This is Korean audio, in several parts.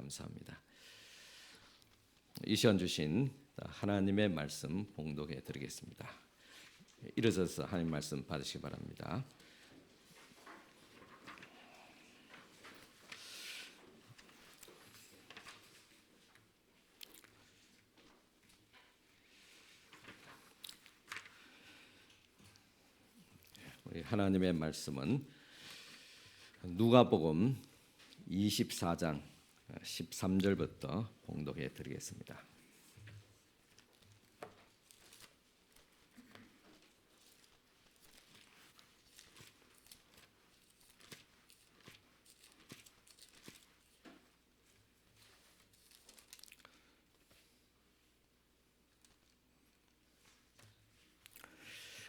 감사합니다. 이 시간 주신 하나님의 말씀 봉독해 드리겠습니다. 일어서서 하나님 말씀 받으시기 바랍니다. 우리 하나님의 말씀은 누가복음 24장 13절부터 봉독해 드리겠습니다.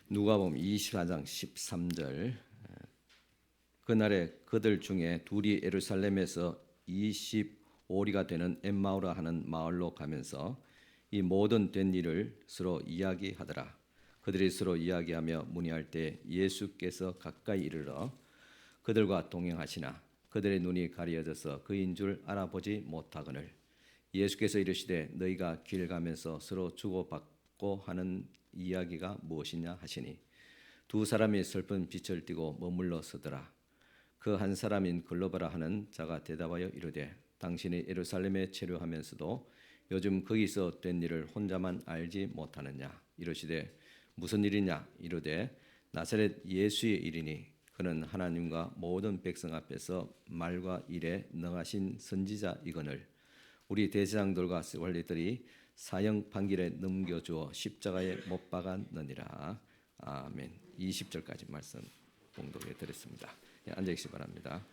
누가복음 24장 13절 그날에 그들 중에 둘이 예루살렘에서 25리가 되는 엠마오라 하는 마을로 가면서 이 모든 된 일을 서로 이야기하더라. 그들이 서로 이야기하며 문의할 때 예수께서 가까이 이르러 그들과 동행하시나 그들의 눈이 가려져서 그인 줄 알아보지 못하거늘 예수께서 이르시되 너희가 길 가면서 서로 주고받고 하는 이야기가 무엇이냐 하시니 두 사람이 슬픈 빛을 띠고 머물러 서더라. 그 한 사람인 글로바라 하는 자가 대답하여 이르되 당신이 예루살렘에 체류하면서도 요즘 거기서 된 일을 혼자만 알지 못하느냐. 이르시되 무슨 일이냐. 이르되 나사렛 예수의 일이니 그는 하나님과 모든 백성 앞에서 말과 일에 능하신 선지자이거늘 우리 대제사장들과 관리들이 사형 판결에 넘겨주어 십자가에 못 박았느니라. 아멘. 20절까지 말씀 봉독해 드렸습니다. 앉아 계시기 바랍니다.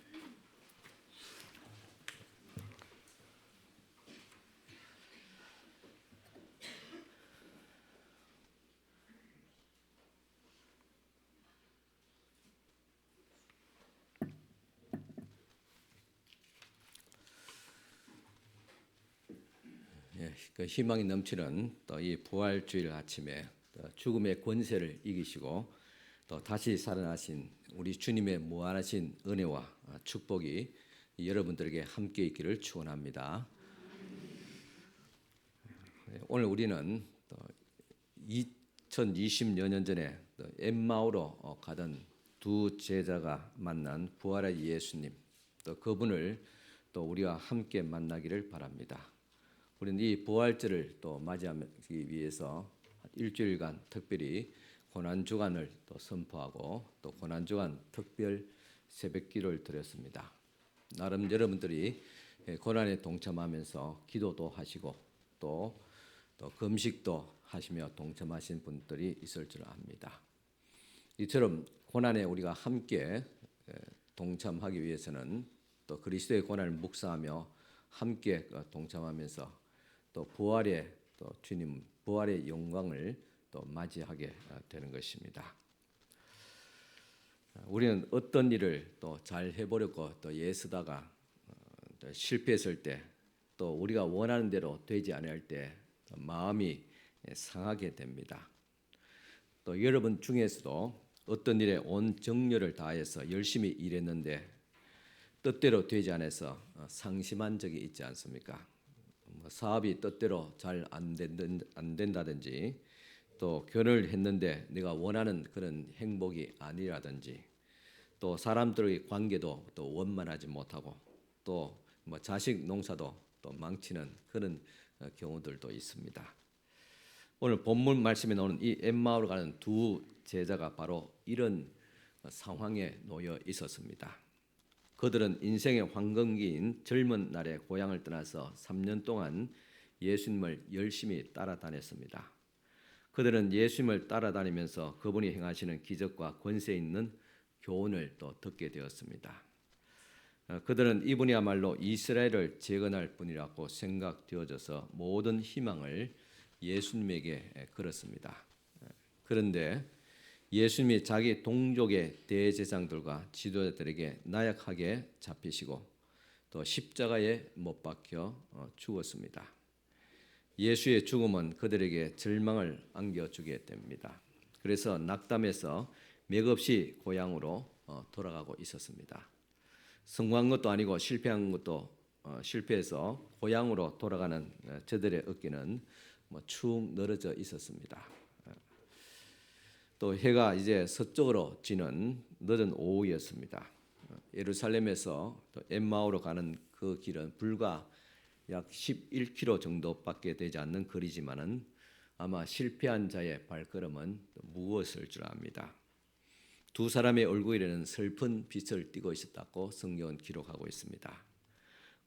그 희망이 넘치는 또 이 부활주일 아침에 죽음의 권세를 이기시고 또 다시 살아나신 우리 주님의 무한하신 은혜와 축복이 여러분들에게 함께 있기를 축원합니다. 오늘 우리는 2020여 년 전에 엠마오로 가던 두 제자가 만난 부활의 예수님, 또 그분을 또 우리와 함께 만나기를 바랍니다. 우리는 이 부활절을 또 맞이하기 위해서 일주일간 특별히 고난주간을 또 선포하고 또 고난주간 특별 새벽기도를 드렸습니다. 나름 여러분들이 고난에 동참하면서 기도도 하시고 또 금식도 하시며 동참하신 분들이 있을 줄 압니다. 이처럼 고난에 우리가 함께 동참하기 위해서는 또 그리스도의 고난을 묵상하며 함께 동참하면서 또 부활의 또 주님 부활의 영광을 또 맞이하게 되는 것입니다. 우리는 어떤 일을 또 잘 해보려고 또 애쓰다가 실패했을 때 또 우리가 원하는 대로 되지 않을 때 마음이 상하게 됩니다. 또 여러분 중에서도 어떤 일에 온 정열을 다해서 열심히 일했는데 뜻대로 되지 않아서 상심한 적이 있지 않습니까? 사업이 뜻대로 잘 안 된다든지 또 결혼을 했는데 내가 원하는 그런 행복이 아니라든지 또 사람들의 관계도 또 원만하지 못하고 또 자식 농사도 또 망치는 그런 경우들도 있습니다. 오늘 본문 말씀에 나오는 이 엠마오로 가는 두 제자가 바로 이런 상황에 놓여 있었습니다. 그들은 인생의 황금기인 젊은 날에 고향을 떠나서 3년 동안 예수님을 열심히 따라다녔습니다. 그들은 예수님을 따라다니면서 그분이 행하시는 기적과 권세 있는 교훈을 또 듣게 되었습니다. 그들은 이분이야말로 이스라엘을 재건할 분이라고 생각되어져서 모든 희망을 예수님에게 걸었습니다. 그런데 예수님이 자기 동족의 대제사장들과 지도자들에게 나약하게 잡히시고 또 십자가에 못 박혀 죽었습니다. 예수의 죽음은 그들에게 절망을 안겨주게 됩니다. 그래서 낙담해서 맥없이 고향으로 돌아가고 있었습니다. 성공한 것도 아니고 실패한 것도 실패해서 고향으로 돌아가는 저들의 어깨는 축 늘어져 있었습니다. 또 해가 이제 서쪽으로 지는 늦은 오후였습니다. 예루살렘에서 또 엠마오로 가는 그 길은 불과 약 11km 정도밖에 되지 않는 거리지만은 아마 실패한 자의 발걸음은 무엇을 줄 압니다. 두 사람의 얼굴에는 슬픈 빛을 띠고 있었다고 성경은 기록하고 있습니다.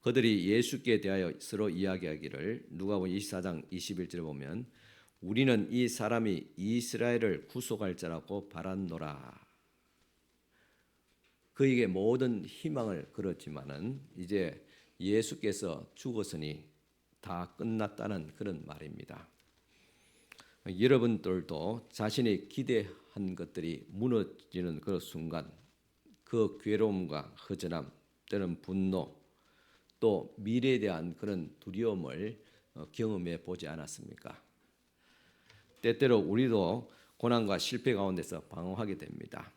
그들이 예수께 대하여 서로 이야기하기를 누가복음 24장 21절에 보면 우리는 이 사람이 이스라엘을 구속할 자라고 바랐노라. 그에게 모든 희망을 걸었지만은 이제 예수께서 죽었으니 다 끝났다는 그런 말입니다. 여러분들도 자신이 기대한 것들이 무너지는 그 순간 그 괴로움과 허전함 또는 분노 또 미래에 대한 그런 두려움을 경험해 보지 않았습니까? 때때로 우리도 고난과 실패 가운데서 방황하게 됩니다.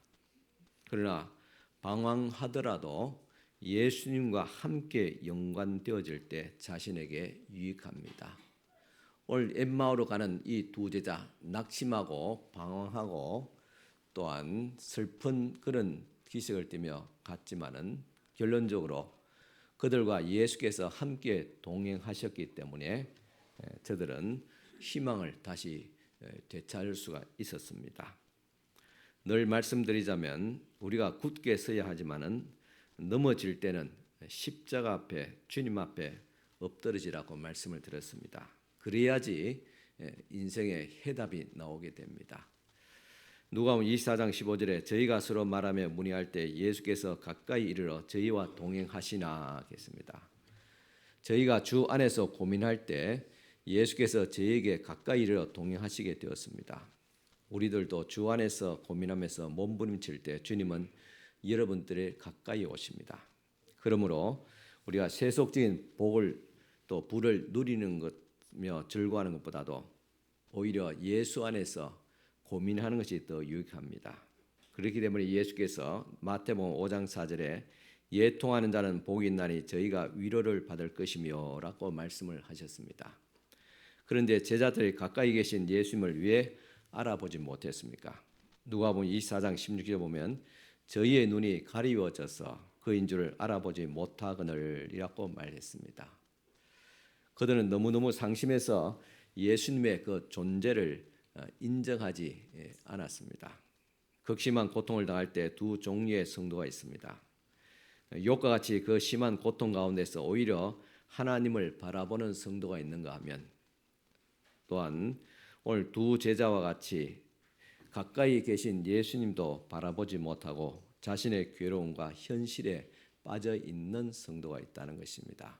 그러나 방황하더라도 예수님과 함께 연관되어질 때 자신에게 유익합니다. 오늘 엠마오로 가는 이 두 제자 낙심하고 방황하고 또한 슬픈 그런 기색을 띠며 갔지만은 결론적으로 그들과 예수께서 함께 동행하셨기 때문에 저들은 희망을 다시 되찾을 수가 있었습니다. 늘 말씀드리자면 우리가 굳게 서야 하지만은 넘어질 때는 십자가 앞에 주님 앞에 엎드러지라고 말씀을 드렸습니다. 그래야지 인생의 해답이 나오게 됩니다. 누가복음 24장 15절에 저희가 서로 말하며 문의할 때 예수께서 가까이 이르러 저희와 동행하시나 했습니다. 저희가 주 안에서 고민할 때 예수께서 저희에게 가까이 이르러 동행하시게 되었습니다. 우리들도 주 안에서 고민하면서 몸부림칠 때 주님은 여러분들의 가까이 오십니다. 그러므로 우리가 세속적인 복을 또 부를 누리는 것며 즐거워하는 것보다도 오히려 예수 안에서 고민하는 것이 더 유익합니다. 그렇기 때문에 예수께서 마태복음 5장 4절에 예통하는 자는 복이 있나니 저희가 위로를 받을 것이며 라고 말씀을 하셨습니다. 그런데 제자들이 가까이 계신 예수님을 왜 알아보지 못했습니까? 누가복음 24장 16절에 보면 저희의 눈이 가리워져서 그인 줄을 알아보지 못하거늘이라고 말했습니다. 그들은 너무너무 상심해서 예수님의 그 존재를 인정하지 않았습니다. 극심한 고통을 당할 때 두 종류의 성도가 있습니다. 욥과 같이 그 심한 고통 가운데서 오히려 하나님을 바라보는 성도가 있는가 하면 또한 오늘 두 제자와 같이 가까이 계신 예수님도 바라보지 못하고 자신의 괴로움과 현실에 빠져 있는 성도가 있다는 것입니다.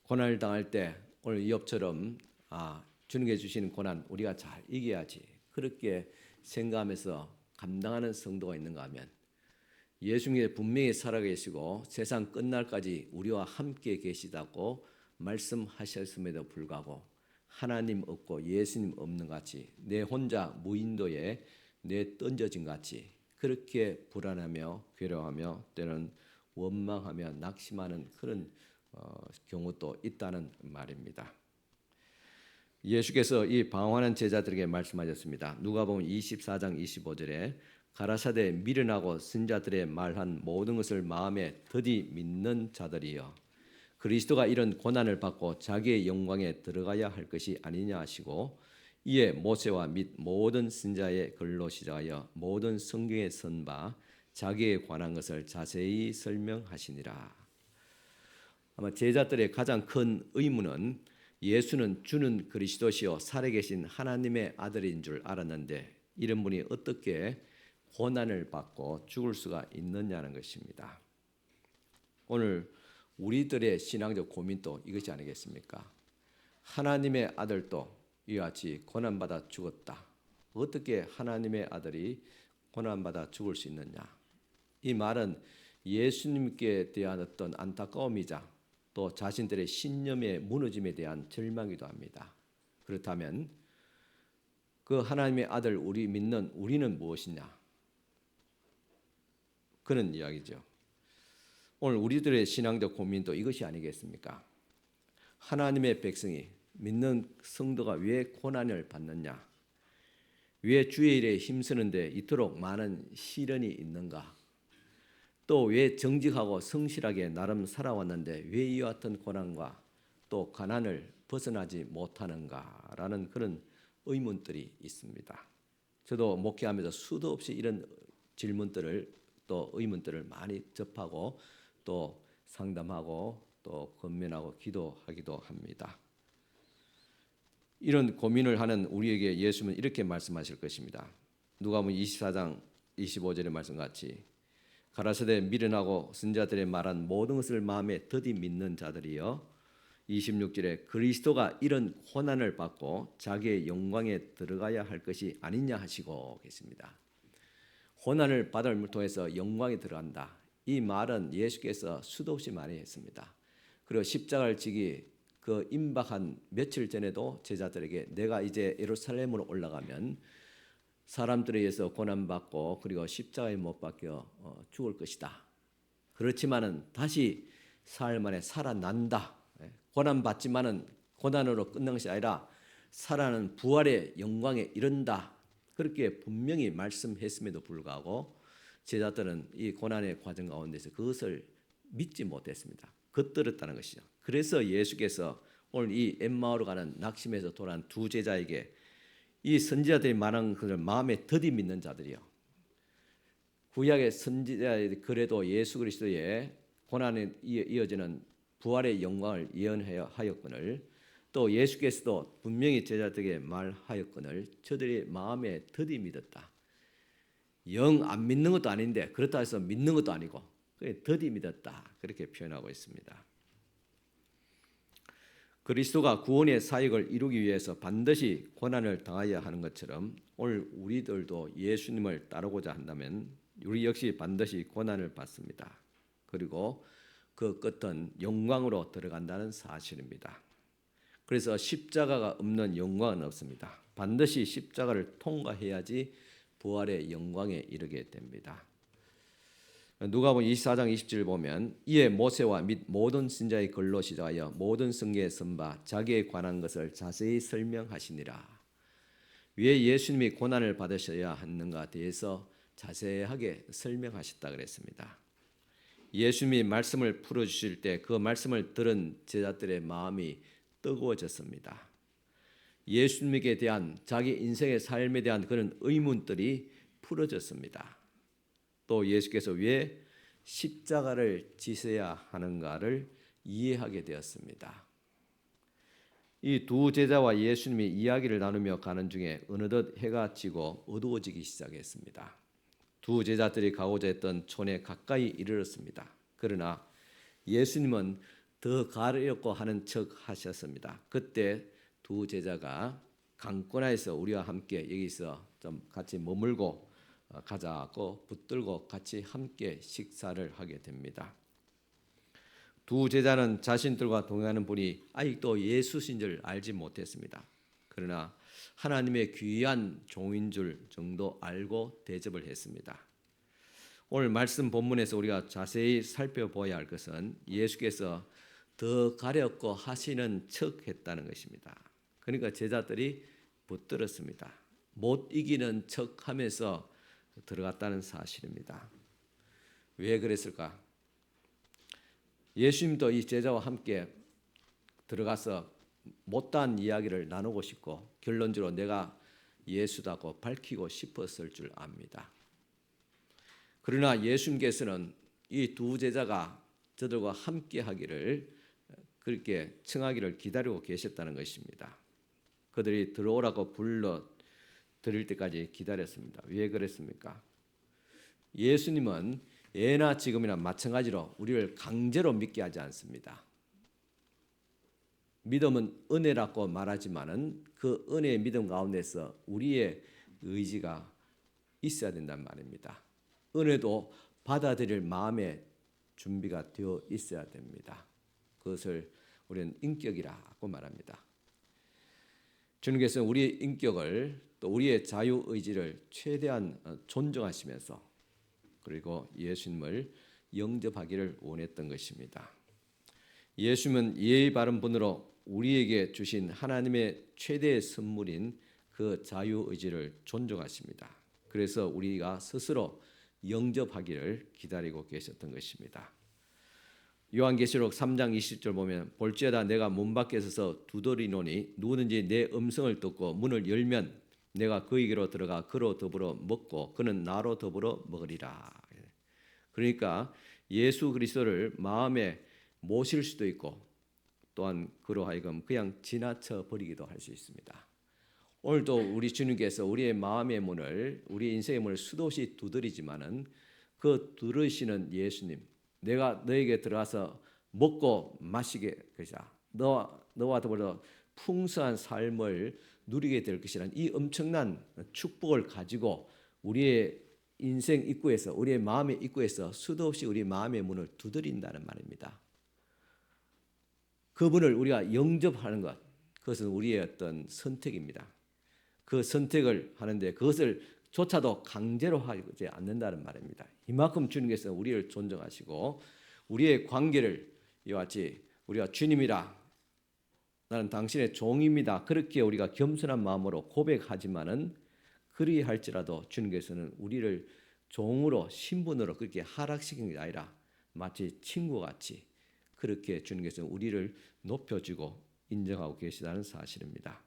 고난을 당할 때 오늘 이욥처럼 주님께 주시는 고난 우리가 잘 이겨야지 그렇게 생각하면서 감당하는 성도가 있는가 하면 예수님이 분명히 살아계시고 세상 끝날까지 우리와 함께 계시다고 말씀하셨음에도 불구하고 하나님 없고 예수님 없는 같이 내 혼자 무인도에 내 던져진 같이 그렇게 불안하며 괴로워하며 때는 원망하며 낙심하는 그런 경우도 있다는 말입니다. 예수께서 이 방황하는 제자들에게 말씀하셨습니다. 누가복음 24장 25절에 가라사대 미련하고 선자들의 말한 모든 것을 마음에 더디 믿는 자들이여 그리스도가 이런 고난을 받고 자기의 영광에 들어가야 할 것이 아니냐 하시고 이에 모세와 및 모든 선자의 글로 시작하여 모든 성경에 선 바 자기에 관한 것을 자세히 설명하시니라. 아마 제자들의 가장 큰 의문은 예수는 주는 그리스도시요 살아계신 하나님의 아들인 줄 알았는데 이런 분이 어떻게 고난을 받고 죽을 수가 있느냐는 것입니다. 오늘 우리들의 신앙적 고민도 이것이 아니겠습니까? 하나님의 아들도 이와 같이 고난받아 죽었다. 어떻게 하나님의 아들이 고난받아 죽을 수 있느냐? 이 말은 예수님께 대한 어떤 안타까움이자 또 자신들의 신념의 무너짐에 대한 절망이기도 합니다. 그렇다면 그 하나님의 아들 우리 믿는 우리는 무엇이냐? 그런 이야기죠. 오늘 우리들의 신앙적 고민도 이것이 아니겠습니까? 하나님의 백성이 믿는 성도가 왜 고난을 받느냐? 왜 주의 일에 힘쓰는데 이토록 많은 시련이 있는가? 또 왜 정직하고 성실하게 나름 살아왔는데 왜 이와 같은 고난과 또 가난을 벗어나지 못하는가라는 그런 의문들이 있습니다. 저도 목회하면서 수도 없이 이런 질문들을 또 의문들을 많이 접하고 또 상담하고 또 권면하고 기도하기도 합니다. 이런 고민을 하는 우리에게 예수님은 이렇게 말씀하실 것입니다. 누가복음 24장 25절의 말씀같이 가라사대 미련하고 선지자들의 말한 모든 것을 마음에 더디 믿는 자들이여 26절에 그리스도가 이런 고난을 받고 자기의 영광에 들어가야 할 것이 아니냐 하시고 계십니다. 고난을 받음을 통해서 영광에 들어간다. 이 말은 예수께서 수도 없이 많이 했습니다. 그리고 십자가를 지기 그 임박한 며칠 전에도 제자들에게 내가 이제 예루살렘으로 올라가면 사람들에 의해서 고난받고 그리고 십자가에 못 박혀 죽을 것이다. 그렇지만은 다시 사흘 만에 살아난다. 고난받지만은 고난으로 끝난 것이 아니라 살아나는 부활의 영광에 이른다. 그렇게 분명히 말씀했음에도 불구하고 제자들은 이 고난의 과정 가운데서 그것을 믿지 못했습니다. 겉들었다는 것이죠. 그래서 예수께서 오늘 이 엠마오로 가는 낙심에서 돌아온 두 제자에게 이 선지자들이 말한 것을 마음에 더디 믿는 자들이요. 구약의 선지자들이 그래도 예수 그리스도의 고난에 이어지는 부활의 영광을 예언하였거늘 또 예수께서도 분명히 제자들에게 말하였거늘 저들이 마음에 더디 믿었다. 영 안 믿는 것도 아닌데 그렇다 해서 믿는 것도 아니고 더디 믿었다. 그렇게 표현하고 있습니다. 그리스도가 구원의 사역을 이루기 위해서 반드시 고난을 당하여야 하는 것처럼 오늘 우리들도 예수님을 따르고자 한다면 우리 역시 반드시 고난을 받습니다. 그리고 그 끝은 영광으로 들어간다는 사실입니다. 그래서 십자가가 없는 영광은 없습니다. 반드시 십자가를 통과해야지 부활의 영광에 이르게 됩니다. 누가복음 24장 20절 보면 이에 모세와 및 모든 선지자의 글로 시작하여 모든 성경에 선바 자기에 관한 것을 자세히 설명하시니라. 왜 예수님이 고난을 받으셔야 하는가 대해서 자세하게 설명하셨다 그랬습니다. 예수님이 말씀을 풀어주실 때 그 말씀을 들은 제자들의 마음이 뜨거워졌습니다. 예수님에 대한 자기 인생의 삶에 대한 그런 의문들이 풀어졌습니다. 또 예수께서 왜 십자가를 지셔야 하는가를 이해하게 되었습니다. 이 두 제자와 예수님이 이야기를 나누며 가는 중에 어느덧 해가 지고 어두워지기 시작했습니다. 두 제자들이 가고자 했던 촌에 가까이 이르렀습니다. 그러나 예수님은 더 가려고 하는 척 하셨습니다. 그때 두 제자가 강권하에서 우리와 함께 여기서 좀 같이 머물고 가자고 붙들고 같이 함께 식사를 하게 됩니다. 두 제자는 자신들과 동행하는 분이 아직도 예수신 줄 알지 못했습니다. 그러나 하나님의 귀한 종인 줄 정도 알고 대접을 했습니다. 오늘 말씀 본문에서 우리가 자세히 살펴봐야 할 것은 예수께서 더 가렵고 하시는 척 했다는 것입니다. 그러니까 제자들이 붙들었습니다. 못 이기는 척 하면서 들어갔다는 사실입니다. 왜 그랬을까? 예수님도 이 제자와 함께 들어가서 못다한 이야기를 나누고 싶고 결론적으로 내가 예수다고 밝히고 싶었을 줄 압니다. 그러나 예수님께서는 이 두 제자가 저들과 함께 하기를 그렇게 청하기를 기다리고 계셨다는 것입니다. 그들이 들어오라고 불러 드릴 때까지 기다렸습니다. 왜 그랬습니까? 예수님은 예나 지금이나 마찬가지로 우리를 강제로 믿게 하지 않습니다. 믿음은 은혜라고 말하지만은 그 은혜의 믿음 가운데서 우리의 의지가 있어야 된단 말입니다. 은혜도 받아들일 마음의 준비가 되어 있어야 됩니다. 그것을 우리는 인격이라고 말합니다. 주님께서는 우리의 인격을 또 우리의 자유의지를 최대한 존중하시면서 그리고 예수님을 영접하기를 원했던 것입니다. 예수님은 예의 바른 분으로 우리에게 주신 하나님의 최대의 선물인 그 자유의지를 존중하십니다. 그래서 우리가 스스로 영접하기를 기다리고 계셨던 것입니다. 요한계시록 3장 20절 보면 볼지어다 내가 문 밖에 서서 두드리노니 누구든지 내 음성을 듣고 문을 열면 내가 그에게로 들어가 그로 더불어 먹고 그는 나로 더불어 먹으리라. 그러니까 예수 그리스도를 마음에 모실 수도 있고 또한 그로 하여금 그냥 지나쳐 버리기도 할 수 있습니다. 오늘도 우리 주님께서 우리의 마음의 문을, 우리 인생의 문을 수도시 두드리지만은 그 두드리시는 예수님, 내가 너에게 들어가서 먹고 마시게 것이다. 너와 더불어 풍성한 삶을 누리게 될 것이라는 이 엄청난 축복을 가지고 우리의 인생 입구에서, 우리의 마음의 입구에서 수도 없이 우리 마음의 문을 두드린다는 말입니다. 그분을 우리가 영접하는 것, 그것은 우리의 어떤 선택입니다. 그 선택을 하는데 그것을 조차도 강제로 하지 않는다는 말입니다. 이만큼 주님께서 우리를 존중하시고 우리의 관계를 이와 같이 우리가 주님이라 나는 당신의 종입니다. 그렇게 우리가 겸손한 마음으로 고백하지만은 그리할지라도 주님께서는 우리를 종으로 신분으로 그렇게 하락시키는 게 아니라 마치 친구같이 그렇게 주님께서는 우리를 높여주고 인정하고 계시다는 사실입니다.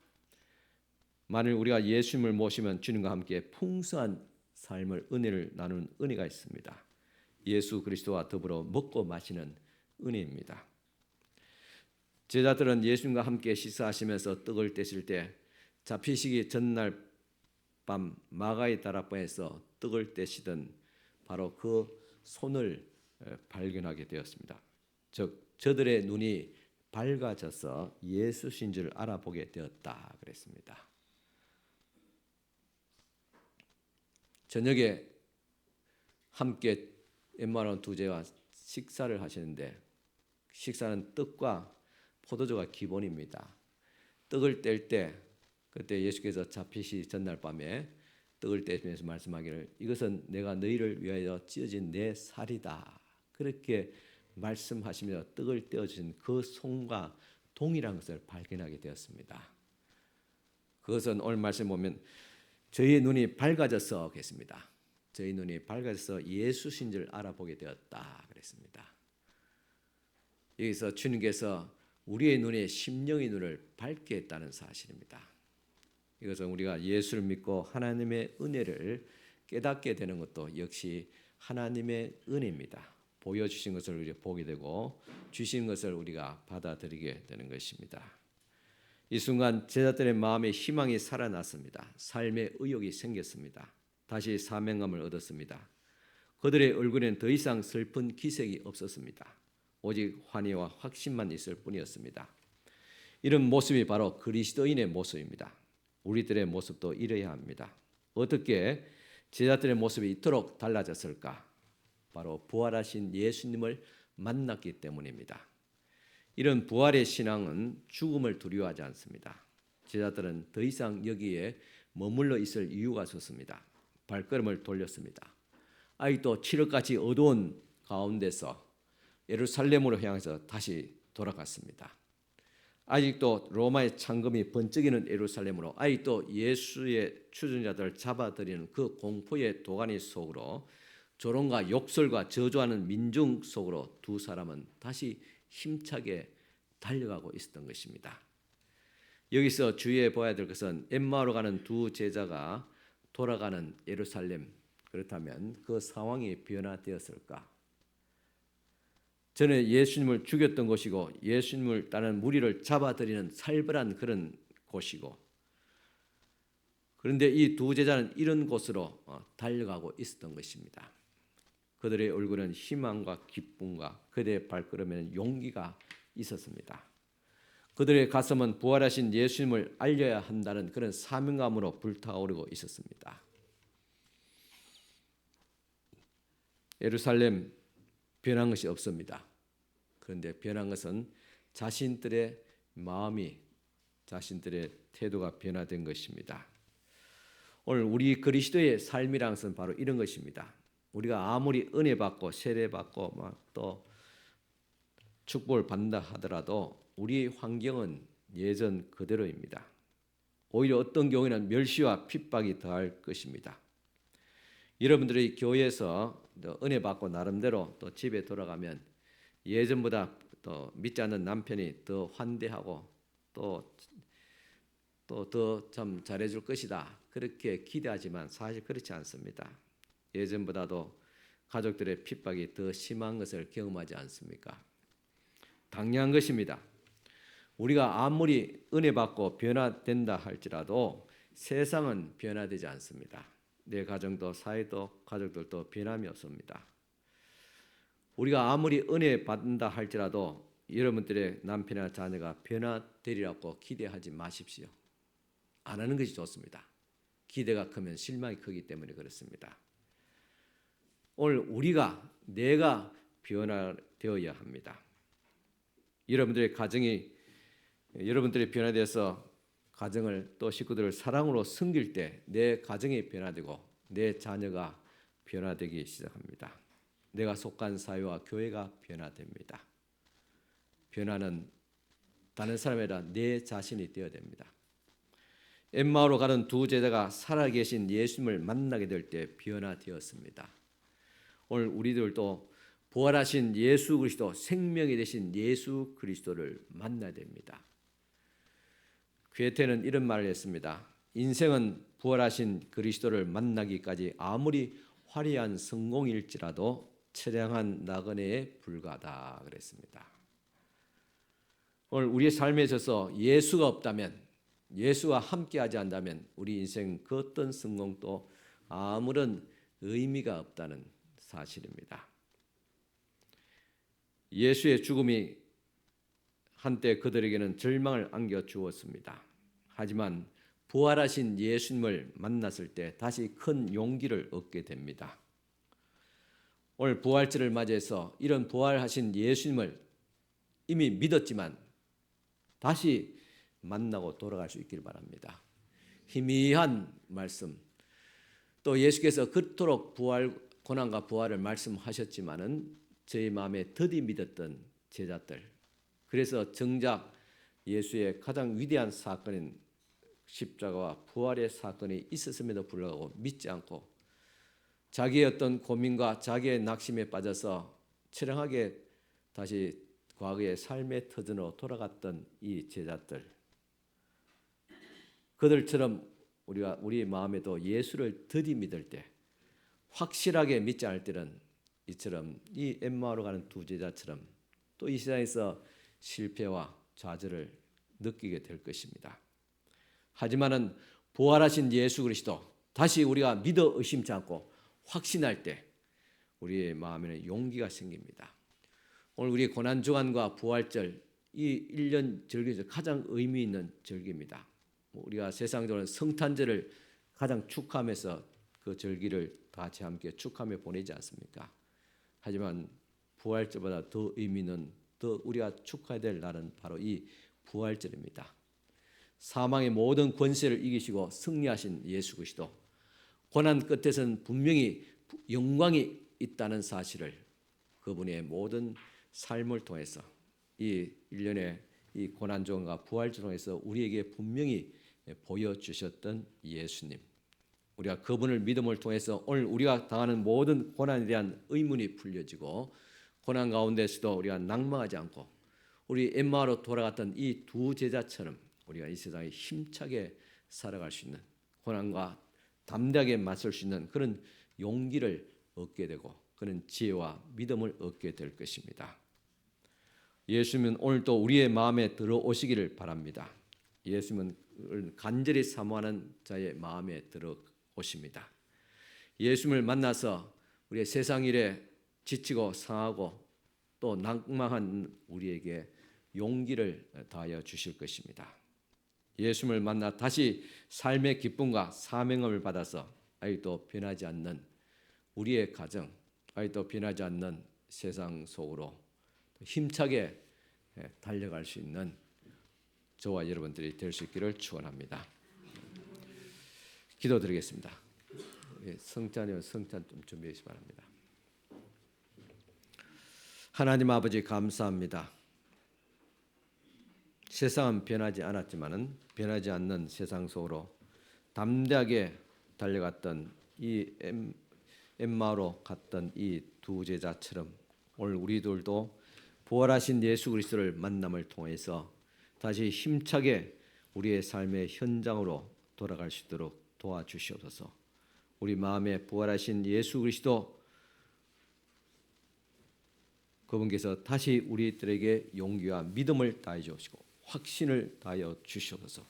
만일 우리가 예수님을 모시면 주님과 함께 풍성한 삶을 은혜를 나누는 은혜가 있습니다. 예수 그리스도와 더불어 먹고 마시는 은혜입니다. 제자들은 예수님과 함께 식사하시면서 떡을 떼실 때 잡히시기 전날 밤 마가의 다락방에서 떡을 떼시던 바로 그 손을 발견하게 되었습니다. 즉 저들의 눈이 밝아져서 예수신 줄 알아보게 되었다 그랬습니다. 저녁에 함께 엠마오 두 제와 식사를 하시는데 식사는 떡과 포도주가 기본입니다. 떡을 뗄 때 그때 예수께서 잡히시 전날 밤에 떡을 떼면서 말씀하기를 이것은 내가 너희를 위하여 찢어진 내 살이다. 그렇게 말씀하시며 떡을 떼어주신 그 손과 동일한 것을 발견하게 되었습니다. 그것은 오늘 말씀 보면 저희의 눈이 밝아져서 그랬습니다. 저희 눈이 밝아져서 예수신 줄 알아보게 되었다 그랬습니다. 여기서 주님께서 우리의 눈에 심령의 눈을 밝게 했다는 사실입니다. 이것은 우리가 예수를 믿고 하나님의 은혜를 깨닫게 되는 것도 역시 하나님의 은혜입니다. 보여주신 것을 우리가 보게 되고 주신 것을 우리가 받아들이게 되는 것입니다. 이 순간 제자들의 마음에 희망이 살아났습니다. 삶의 의욕이 생겼습니다. 다시 사명감을 얻었습니다. 그들의 얼굴에는 더 이상 슬픈 기색이 없었습니다. 오직 환희와 확신만 있을 뿐이었습니다. 이런 모습이 바로 그리스도인의 모습입니다. 우리들의 모습도 이래야 합니다. 어떻게 제자들의 모습이 이토록 달라졌을까? 바로 부활하신 예수님을 만났기 때문입니다. 이런 부활의 신앙은 죽음을 두려워하지 않습니다. 제자들은 더 이상 여기에 머물러 있을 이유가 없었습니다. 발걸음을 돌렸습니다. 아직도 칠흑같이 어두운 가운데서 예루살렘으로 향해서 다시 돌아갔습니다. 아직도 로마의 창검이 번쩍이는 예루살렘으로 아직도 예수의 추종자들을 잡아들이는 그 공포의 도가니 속으로 조롱과 욕설과 저주하는 민중 속으로 두 사람은 다시 힘차게 달려가고 있었던 것입니다. 여기서 주의해 봐야 될 것은 엠마오로 가는 두 제자가 돌아가는 예루살렘, 그렇다면 그 상황이 변화되었을까? 저는 예수님을 죽였던 곳이고 예수님을 따르는 무리를 잡아들이는 살벌한 그런 곳이고, 그런데 이 두 제자는 이런 곳으로 달려가고 있었던 것입니다. 그들의 얼굴은 희망과 기쁨과 그들의 발걸음에는 용기가 있었습니다. 그들의 가슴은 부활하신 예수님을 알려야 한다는 그런 사명감으로 불타오르고 있었습니다. 예루살렘 변한 것이 없습니다. 그런데 변한 것은 자신들의 마음이, 자신들의 태도가 변화된 것입니다. 오늘 우리 그리스도의 삶이라는 것은 바로 이런 것입니다. 우리가 아무리 은혜 받고 세례 받고 또 축복을 받는다 하더라도 우리 환경은 예전 그대로입니다. 오히려 어떤 경우에는 멸시와 핍박이 더할 것입니다. 여러분들이 교회에서 은혜 받고 나름대로 또 집에 돌아가면 예전보다 또 믿지 않는 남편이 더 환대하고 또 더 참 잘해줄 것이다 그렇게 기대하지만 사실 그렇지 않습니다. 예전보다도 가족들의 핍박이 더 심한 것을 경험하지 않습니까? 당연한 것입니다. 우리가 아무리 은혜 받고 변화된다 할지라도 세상은 변화되지 않습니다. 내 가정도 사회도 가족들도 변함이 없습니다. 우리가 아무리 은혜 받는다 할지라도 여러분들의 남편이나 자녀가 변화되리라고 기대하지 마십시오. 안 하는 것이 좋습니다. 기대가 크면 실망이 크기 때문에 그렇습니다. 오늘 내가 변화되어야 합니다. 여러분들의 가정이 여러분들이 변화돼서 가정을 또 식구들을 사랑으로 섬길 때 내 가정이 변화되고 내 자녀가 변화되기 시작합니다. 내가 속한 사회와 교회가 변화됩니다. 변화는 다른 사람이 아니라 내 자신이 되어야 됩니다. 엠마오로 가는 두 제자가 살아계신 예수님을 만나게 될 때 변화되었습니다. 오늘 우리들도 부활하신 예수 그리스도, 생명이 되신 예수 그리스도를 만나야 됩니다. 괴테는 이런 말을 했습니다. 인생은 부활하신 그리스도를 만나기까지 아무리 화려한 성공일지라도 처량한 나그네에 불과하다 그랬습니다. 오늘 우리의 삶에 있어서 예수가 없다면, 예수와 함께하지 않다면 우리 인생 그 어떤 성공도 아무런 의미가 없다는 사실입니다. 예수의 죽음이 한때 그들에게는 절망을 안겨주었습니다. 하지만 부활하신 예수님을 만났을 때 다시 큰 용기를 얻게 됩니다. 오늘 부활절을 맞이해서 이런 부활하신 예수님을 이미 믿었지만 다시 만나고 돌아갈 수 있기를 바랍니다. 희미한 말씀, 또 예수께서 그토록 고난과 부활을 말씀하셨지만은 저희 마음에 더디 믿었던 제자들, 그래서 정작 예수의 가장 위대한 사건인 십자가와 부활의 사건이 있었음에도 불구하고 믿지 않고 자기의 어떤 고민과 자기의 낙심에 빠져서 처량하게 다시 과거의 삶의 터전으로 돌아갔던 이 제자들, 그들처럼 우리가 우리 마음에도 예수를 더디 믿을 때, 확실하게 믿지 않을 때는 이처럼 이 엠마오로 가는 두 제자처럼 또 이 세상에서 실패와 좌절을 느끼게 될 것입니다. 하지만은 부활하신 예수 그리스도, 다시 우리가 믿어 의심치 않고 확신할 때 우리의 마음에는 용기가 생깁니다. 오늘 우리 고난주간과 부활절, 이 1년 절기 중 가장 의미 있는 절기입니다. 우리가 세상적으로는 성탄절을 가장 축하하면서 그 절기를 다 같이 함께 축하하며 보내지 않습니까? 하지만 부활절보다 더 의미는, 더 우리가 축하해야 될 날은 바로 이 부활절입니다. 사망의 모든 권세를 이기시고 승리하신 예수 그리스도, 고난 끝에서는 분명히 영광이 있다는 사실을 그분의 모든 삶을 통해서 이 1년의 이 고난주간과 부활절 통해서 우리에게 분명히 보여주셨던 예수님, 우리가 그분을 믿음을 통해서 오늘 우리가 당하는 모든 고난에 대한 의문이 풀려지고 고난 가운데서도 우리가 낭망하지 않고 우리 엠마오로 돌아갔던 이 두 제자처럼 우리가 이 세상에 힘차게 살아갈 수 있는, 고난과 담대하게 맞설 수 있는 그런 용기를 얻게 되고 그런 지혜와 믿음을 얻게 될 것입니다. 예수님은 오늘도 우리의 마음에 들어오시기를 바랍니다. 예수님은 간절히 사모하는 자의 마음에 들어오십니다. 예수님을 만나서 우리의 세상 일에 지치고 상하고 또 낭망한 우리에게 용기를 다하여 주실 것입니다. 예수님을 만나 다시 삶의 기쁨과 사명을 받아서 아직도 변하지 않는 우리의 가정, 아직도 변하지 않는 세상 속으로 힘차게 달려갈 수 있는 저와 여러분들이 될 수 있기를 축원합니다. 기도드리겠습니다. 성찬이요, 성찬 좀 준비해 주시기 바랍니다. 하나님 아버지 감사합니다. 세상은 변하지 않았지만은 변하지 않는 세상 속으로 담대하게 달려갔던 이 엠마오로 갔던 이 두 제자처럼 오늘 우리들도 부활하신 예수 그리스도를 만남을 통해서 다시 힘차게 우리의 삶의 현장으로 돌아갈 수 있도록 도와주시옵소서. 우리 마음에 부활하신 예수 그리스도 그분께서 다시 우리들에게 용기와 믿음을 다해 주시고 확신을 다하여 주시옵소서.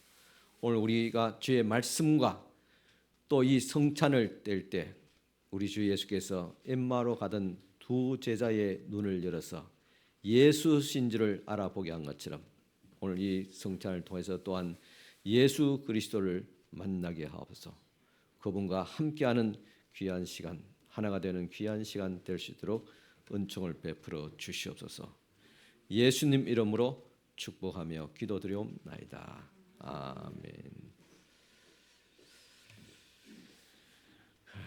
오늘 우리가 주의 말씀과 또 이 성찬을 뗄 때 우리 주 예수께서 엠마오로 가던 두 제자의 눈을 열어서 예수신 줄을 알아보게 한 것처럼 오늘 이 성찬을 통해서 또한 예수 그리스도를 만나게 하옵소서. 그분과 함께하는 귀한 시간, 하나가 되는 귀한 시간 될 수 있도록 은총을 베풀어 주시옵소서. 예수님 이름으로 축복하며 기도드리옵나이다. 아멘.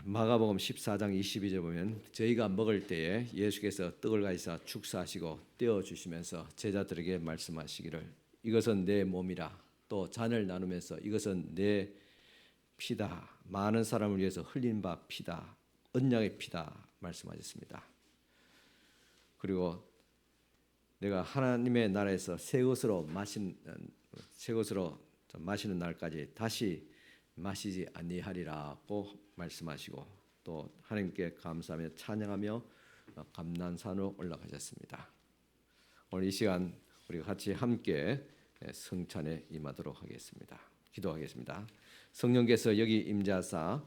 마가복음 14장 22절 보면 저희가 먹을 때에 예수께서 떡을 가지사 축사하시고 떼어 주시면서 제자들에게 말씀하시기를 이것은 내 몸이라, 또 잔을 나누면서 이것은 내 피다, 많은 사람을 위해서 흘린 바 피다, 언약의 피다 말씀하셨습니다. 그리고 내가 하나님의 나라에서 새 것으로 마시는 날까지 다시 마시지 아니하리라고 말씀하시고 또 하나님께 감사하며 찬양하며 감난산으로 올라가셨습니다. 오늘 이 시간 우리가 같이 함께 성찬에 임하도록 하겠습니다. 기도하겠습니다. 성령께서 여기 임재하사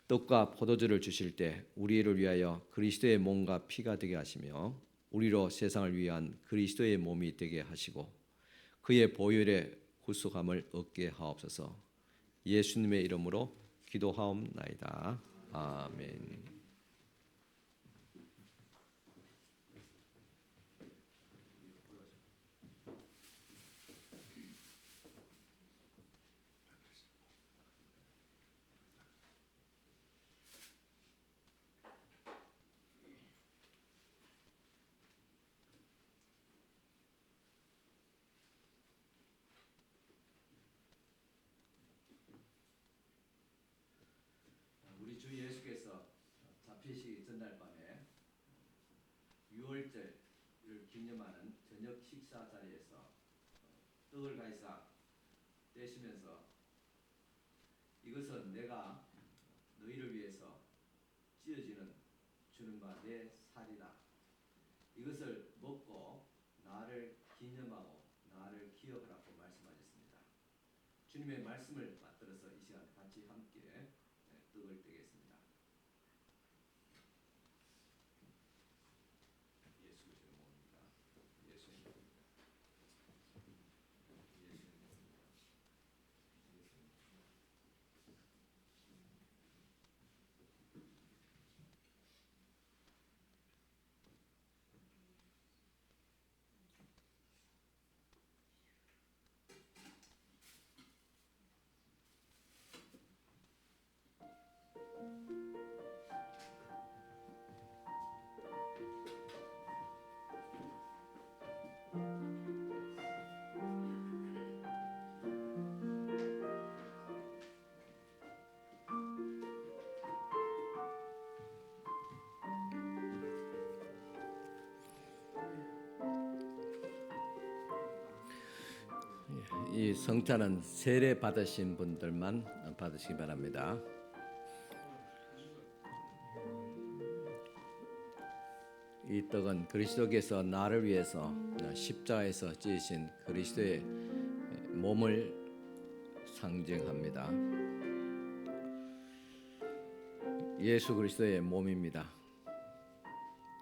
떡과 포도주를 주실 때 우리를 위하여 그리스도의 몸과 피가 되게 하시며 우리로 세상을 위한 그리스도의 몸이 되게 하시고 그의 보혈의 구속함을 얻게 하옵소서. 예수님의 이름으로 기도하옵나이다. 아멘. 우리 주 예수께서 잡히시기 전날 밤에 유월절을 기념하는 저녁 식사 자리에서 떡을 가지사 떼시면서 이것은 내가 너희를 위해서 찢어지는 주는 바 내 살이다. 이것을 먹고 나를 기념하고 나를 기억하라고 말씀하셨습니다. 주님의 말씀을 받들어서 이 시간 같이 함께 떡을 떼겠습니다. 예수 그리스도의 몸입니다. 예수의 몸입니다. 예수의 몸입니다. 이 성찬은 세례 받으신 분들만 받으시기 바랍니다. 이 떡은 그리스도께서 나를 위해서 십자가에서 찢으신 그리스도의 몸을 상징합니다. 예수 그리스도의 몸입니다.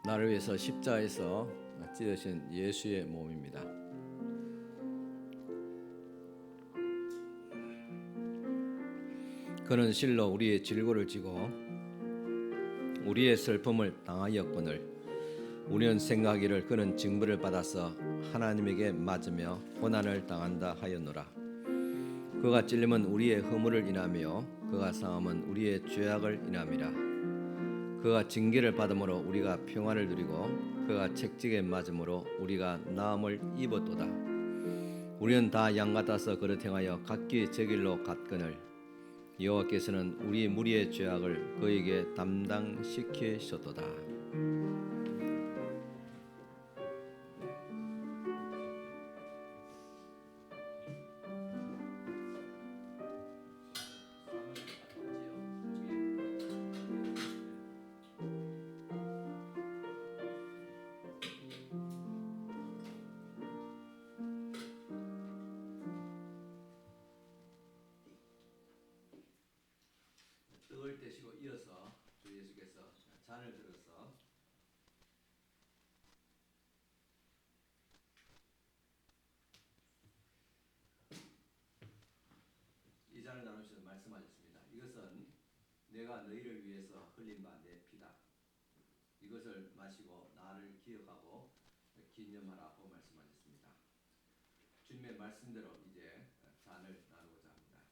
나를 위해서 십자가에서 찢으신 예수의 몸입니다. 그는 실로 우리의 질고를 지고 우리의 슬픔을 당하였거늘 우리는 생각하기를 그는 징벌을 받아서 하나님에게 맞으며 고난을 당한다 하였노라. 그가 찔림은 우리의 허물을 인하며 그가 상함은 우리의 죄악을 인함이라. 그가 징계를 받음으로 우리가 평안을 누리고 그가 책찍에 맞음으로 우리가 나음을 입었도다. 우리는 다 양 같아서 그릇 행하여 각기 제 길로 갔거늘 여호와께서는 우리 무리의 죄악을 그에게 담당시키셨도다. 떡을 떼시고 이어서 주 예수께서 잔을 들어서 이 잔을 나누시면서 말씀하셨습니다. 이것은 내가 너희를 위해서 흘린 바 내 피다. 이것을 마시고 나를 기억하고 기념하라고 말씀하셨습니다. 주님의 말씀대로 이제 잔을 나누고자 합니다.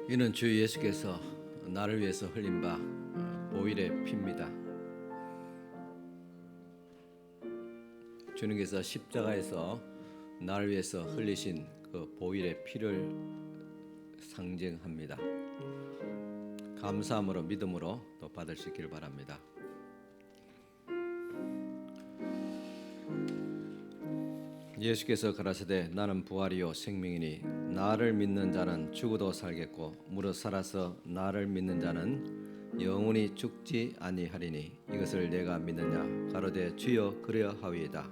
이는 주 예수께서 나를 위해서 흘린 바 보혈의 피입니다. 주님께서 십자가에서 나를 위해서 흘리신 그 보혈의 피를 상징합니다. 감사함으로 믿음으로 또 받을 수 있기를 바랍니다. 예수께서 가라사대 나는 부활이요 생명이니 나를 믿는 자는 죽어도 살겠고 무릇 살아서 나를 믿는 자는 영원히 죽지 아니하리니 이것을 내가 믿느냐 가로되 주여 그리하오이다.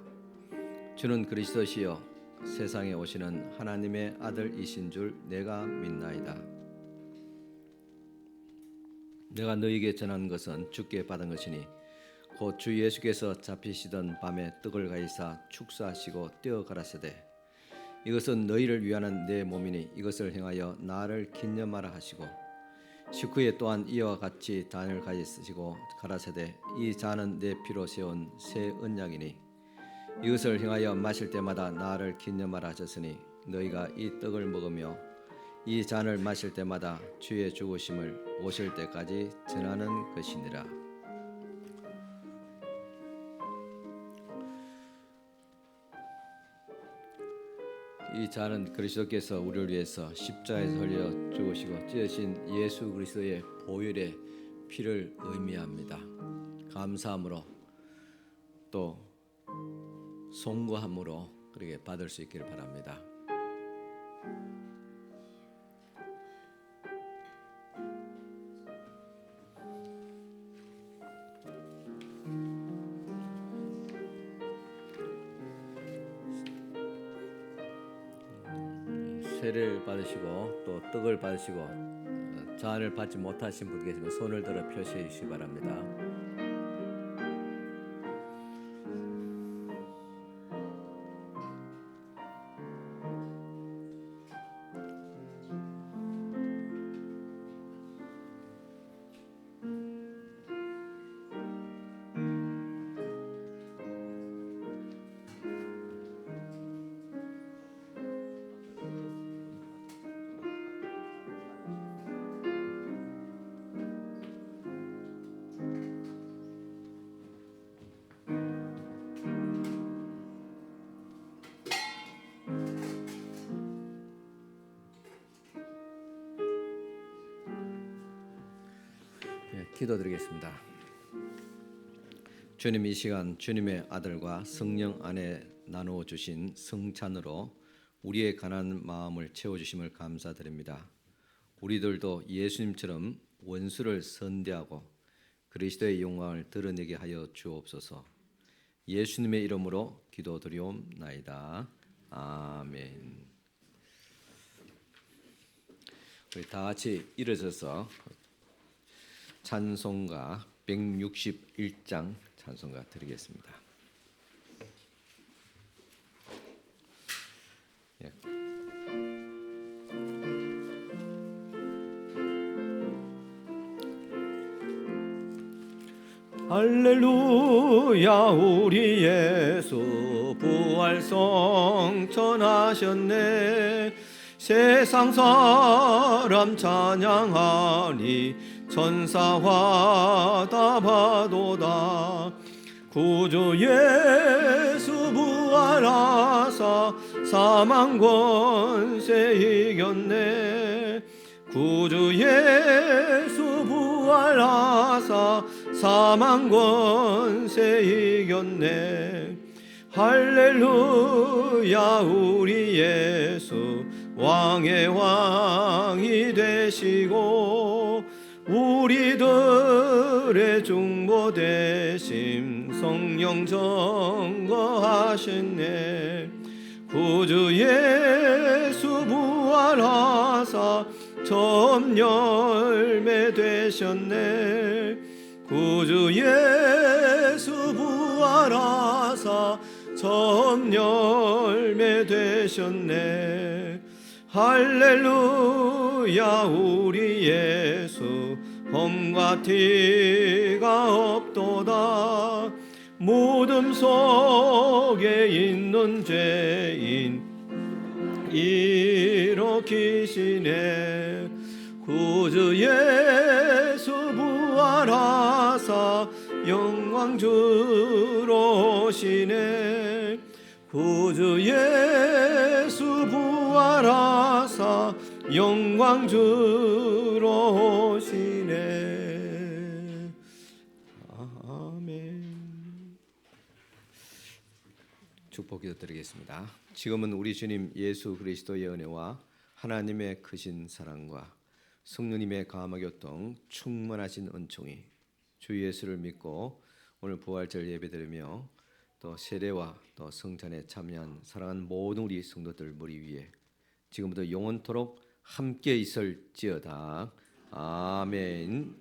주는 그리스도시요 세상에 오시는 하나님의 아들이신 줄 내가 믿나이다. 내가 너희에게 전한 것은 주께 받은 것이니 곧 주 예수께서 잡히시던 밤에 떡을 가지사 축사하시고 떼어 가라사대 이것은 너희를 위하는 내 몸이니 이것을 행하여 나를 기념하라 하시고 식후에 또한 이와 같이 잔을 가지시고 가라사대 이 잔은 내 피로 세운 새 언약이니 이것을 행하여 마실 때마다 나를 기념하라 하셨으니 너희가 이 떡을 먹으며 이 잔을 마실 때마다 주의 죽으심을 오실 때까지 전하는 것이니라. 이 잔은 그리스도께서 우리를 위해서 십자가에서 흘려 죽으시고 찢으신 예수 그리스도의 보혈의 피를 의미합니다. 감사함으로 또 송구함으로 그렇게 받을 수 있기를 바랍니다. 세례를 받으시고 또 떡을 받으시고 잔을 받지 못하신 분 계시면 손을 들어 표시해 주시기 바랍니다. 기도드리겠습니다. 주님, 이 시간 주님의 아들과 성령 안에 나누어 주신 성찬으로 우리의 가난한 마음을 채워주심을 감사드립니다. 우리들도 예수님처럼 원수를 선대하고 그리스도의 영광을 드러내게 하여 주옵소서. 예수님의 이름으로 기도드리옵나이다. 아멘. 우리 다 같이 일어서서 찬송가 161장 찬송가 드리겠습니다. 예. 할렐루야 우리 예수 부활 성천하셨네. 세상 사람 찬양하니 천사와 다 봐도다. 구주 예수 부활하사 사망 권세 이겼네. 구주 예수 부활하사 사망 권세 이겼네. 할렐루야 우리 예수 왕의 왕이 되시고 우리들의 중보 대심 성령 전거하셨네. 구주 예수 부활하사 처음 열매 되셨네. 구주 예수 부활하사 처음 열매 되셨네. 할렐루야 우리 예수 험과 티가 없도다. 무덤 속에 있는 죄인 일으키시네. 구주 예수 부활하사 영광 주러 오시네. 구주 예수 부활하사 영광 주러 오시네. 아멘. 축복 기도드리겠습니다. 지금은 우리 주님 예수 그리스도의 은혜와 하나님의 크신 사랑과 성령님의 감화 교통 충만하신 은총이 주 예수를 믿고 오늘 부활절 예배드리며 또 세례와 또 성찬에 참여한 사랑하는 모든 우리 성도들 머리 위에 지금부터 영원토록 함께 있을지어다. 아멘.